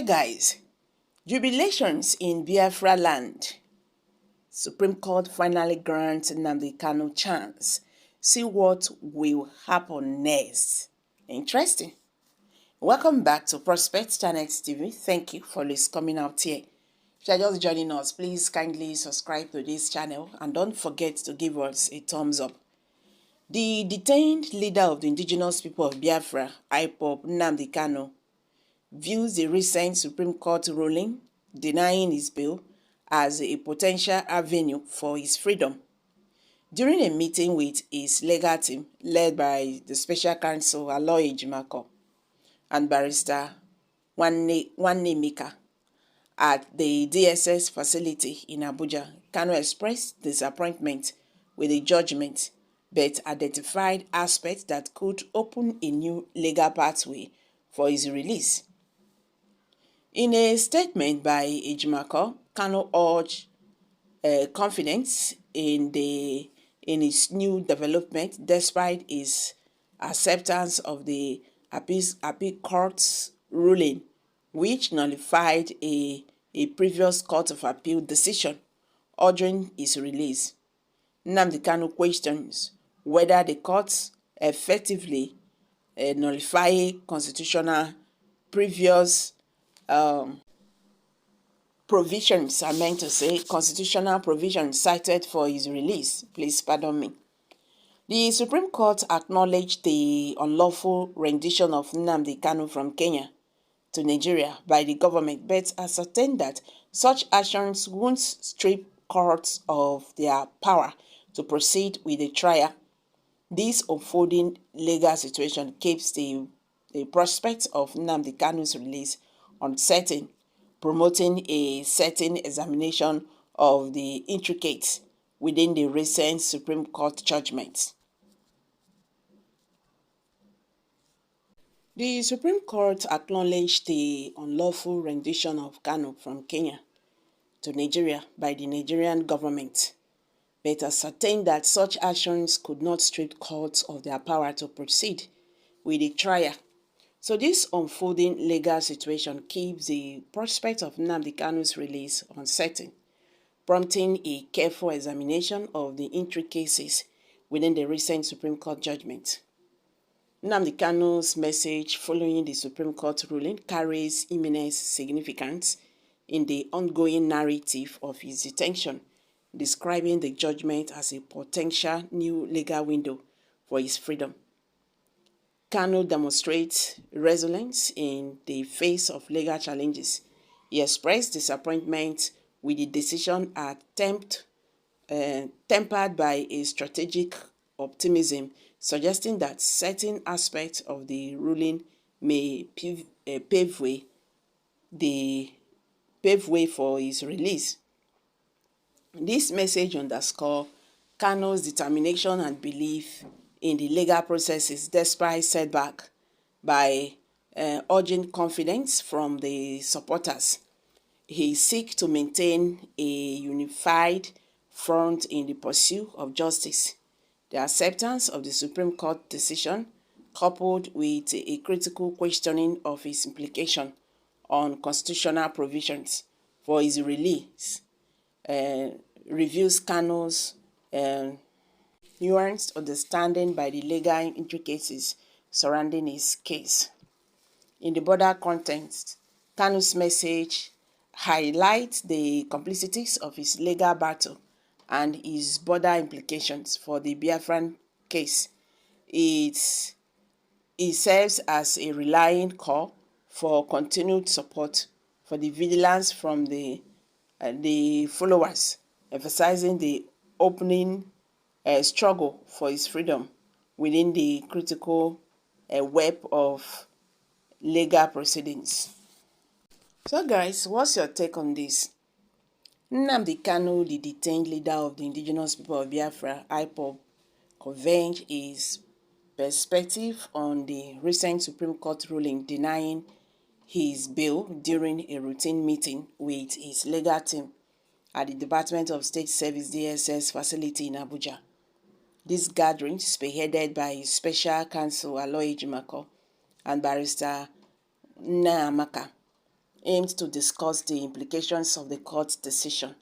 Okay, guys, jubilations in Biafra land. Supreme Court finally grants Kanu chance. See what will happen next. Interesting. Welcome back to Prospect Channel TV. Thank you for this coming out here. If you are just joining us, please kindly subscribe to this channel and don't forget to give us a thumbs up. The detained leader of the indigenous people of Biafra, IPOB Kanu, views the recent Supreme Court ruling denying his bail as a potential avenue for his freedom. During a meeting with his legal team led by the Special Counsel Aloy Ejimako and Barrister Wanne Mika at the DSS facility in Abuja, Kanu expressed disappointment with the judgment but identified aspects that could open a new legal pathway for his release. In a statement by Ejimako, Kanu urged confidence in his new development despite his acceptance of the appeal court's ruling, which nullified a previous court of appeal decision ordering his release. Nnamdi Kanu questions whether the courts effectively nullify constitutional previous provisions, I meant to say, constitutional provisions cited for his release. Please pardon me. The Supreme Court acknowledged the unlawful rendition of Nnamdi Kanu from Kenya to Nigeria by the government, but ascertained that such actions won't strip courts of their power to proceed with the trial. This unfolding legal situation keeps the prospect of Nnamdi Kanu's release uncertain, promoting a certain examination of the intricacies within the recent Supreme Court judgment. The Supreme Court acknowledged the unlawful rendition of Kanu from Kenya to Nigeria by the Nigerian government, but ascertained that such actions could not strip courts of their power to proceed with the trial. So this unfolding legal situation keeps the prospect of Nnamdi Kanu's release uncertain, prompting a careful examination of the intricacies within the recent Supreme Court judgment. Nnamdi Kanu's message following the Supreme Court ruling carries immense significance in the ongoing narrative of his detention, describing the judgment as a potential new legal window for his freedom. Kanu demonstrates resilience in the face of legal challenges. He expressed disappointment with the decision tempered by a strategic optimism, suggesting that certain aspects of the ruling may pave way for his release. This message underscores Kanu's determination and belief in the legal processes despite setback by urging confidence from the supporters. He seeks to maintain a unified front in the pursuit of justice. The acceptance of the Supreme Court decision, coupled with a critical questioning of its implication on constitutional provisions for his release, reveals Kanu's nuanced understanding by the legal intricacies surrounding his case. In the broader context, Kanu's message highlights the complexities of his legal battle and his broader implications for the Biafran case. It serves as a rallying call for continued support for the vigilance from the followers, emphasizing the opening struggle for his freedom within the critical web of legal proceedings. So guys, what's your take on this? Nnamdi Kanu, the detained leader of the indigenous people of Biafra, IPOB, conveyed his perspective on the recent Supreme Court ruling denying his bail during a routine meeting with his legal team at the Department of State Service DSS facility in Abuja. This gathering, spearheaded by Special Counsel Aloy Ejimako and Barrister Wanne Mika, aimed to discuss the implications of the court's decision.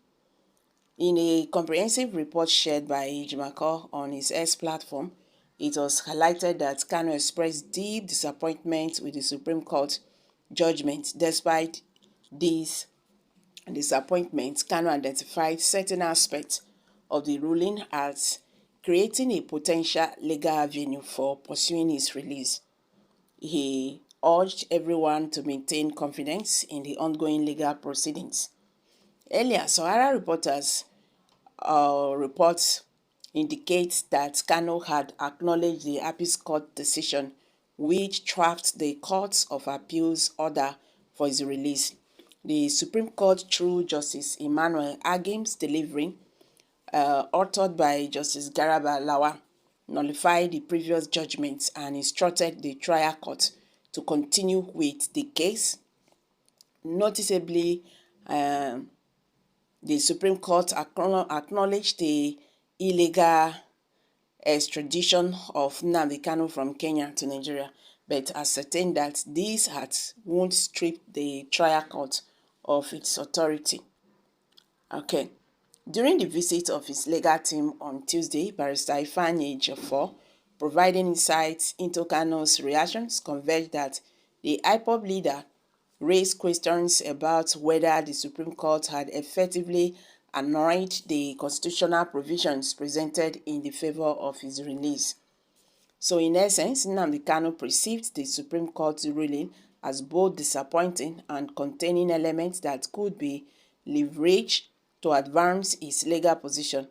In a comprehensive report shared by Ejimako on his X platform, it was highlighted that Kanu expressed deep disappointment with the Supreme Court judgment. Despite this disappointment, Kanu identified certain aspects of the ruling as creating a potential legal avenue for pursuing his release. He urged everyone to maintain confidence in the ongoing legal proceedings. Earlier, Sahara reports indicate that Kanu had acknowledged the Appeals Court decision, which trapped the Court of Appeals order for his release. The Supreme Court, through Justice Emmanuel Agim's delivery, authored by Justice Garaba Lawa, nullified the previous judgment and instructed the trial court to continue with the case. Noticeably, the Supreme Court acknowledged the illegal extradition of Nnamdi Kanu from Kenya to Nigeria, but ascertained that this won't strip the trial court of its authority. Okay. During the visit of his legal team on Tuesday, Barrister Ifeanyi Ejiofor, providing insights into Kanu's reactions, converged that the IPOB leader raised questions about whether the Supreme Court had effectively annulled the constitutional provisions presented in the favor of his release. So in essence, Nnamdi Kanu perceived the Supreme Court's ruling as both disappointing and containing elements that could be leveraged to advance his legal position.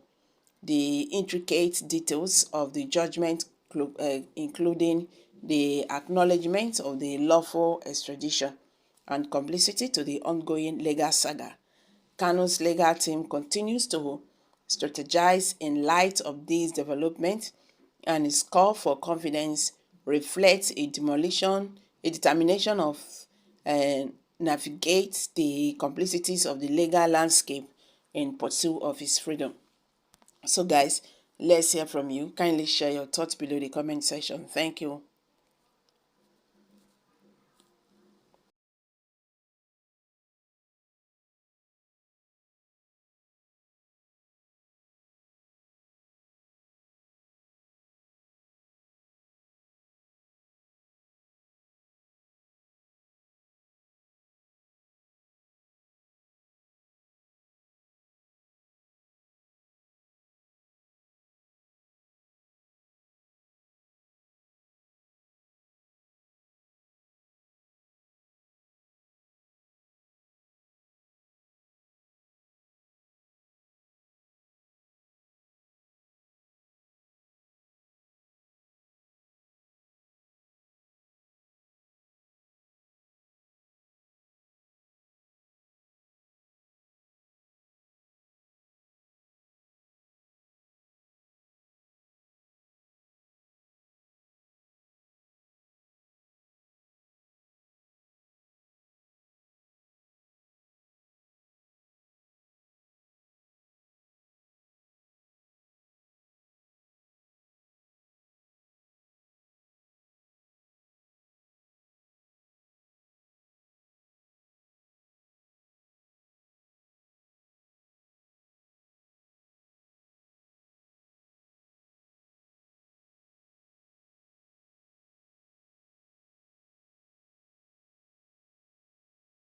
The intricate details of the judgment, including the acknowledgement of the lawful extradition and complicity to the ongoing legal saga. Kanu's legal team continues to strategize in light of these developments, and his call for confidence reflects a determination of navigate the complexities of the legal landscape in pursuit of his freedom. So guys, let's hear from you. Kindly share your thoughts below the comment section. Thank you.